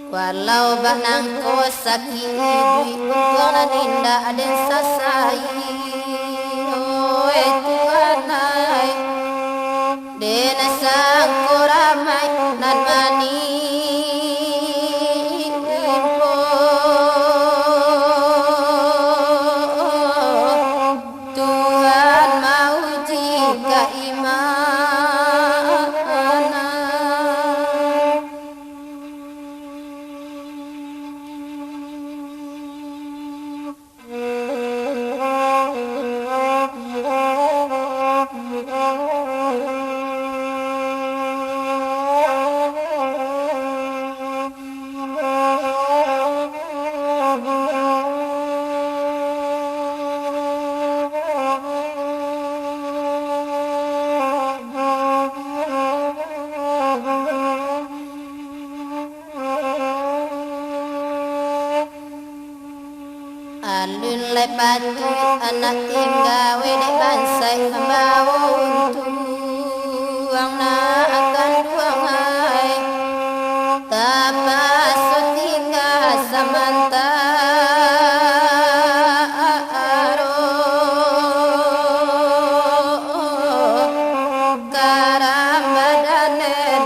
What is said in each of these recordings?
Walau banang ko sakit Tuhan ninda aden sasai Oe Tuhan ay Dena sang ko ramai nan mani Impo Tuhan mau jika iman Alun lai patu anak tinggal wedek bansai membawa untuang na akan duangai tapas tinggal samanta aro karamadanen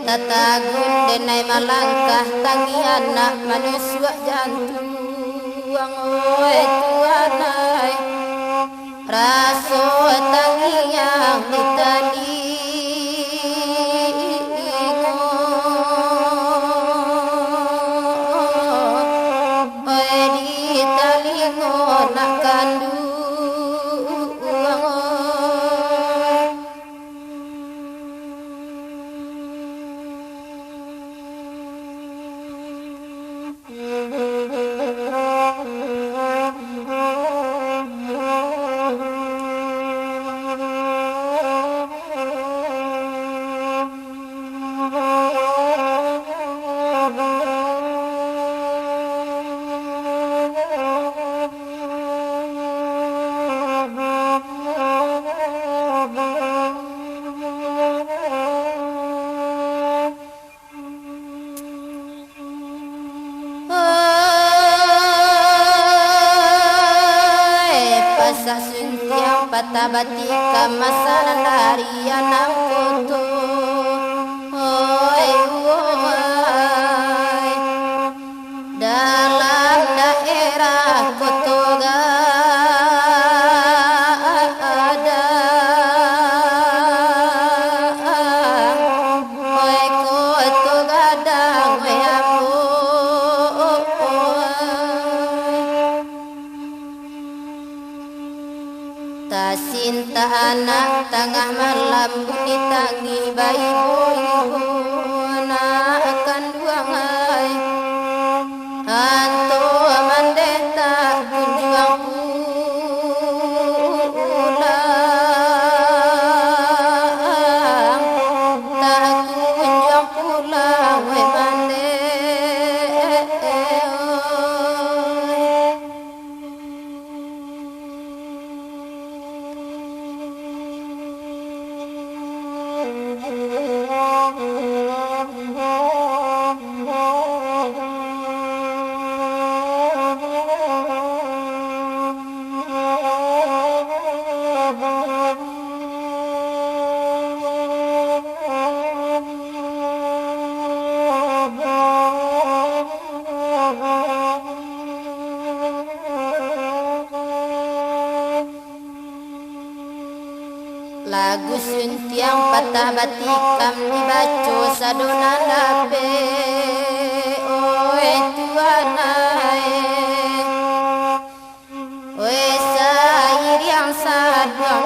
Tata gundenai malangkah tangi anak manusia jantung Oe Tuhanai raso tangi yang ditali Oe ditali nak kandu Patah batika masalah dari anak foto Oi oi dalam daerah Kotoga ada Oi Kotoga dang oi Cinta anak tengah malam bunyi tangi bayi ibu nak akan duangai Anto mandeta kunjuang pulang tak kunjuang pulang we mande Lagu suntiang patah batikam dibaco sadonan dape Oe Tuhanai Oe sair yang saduang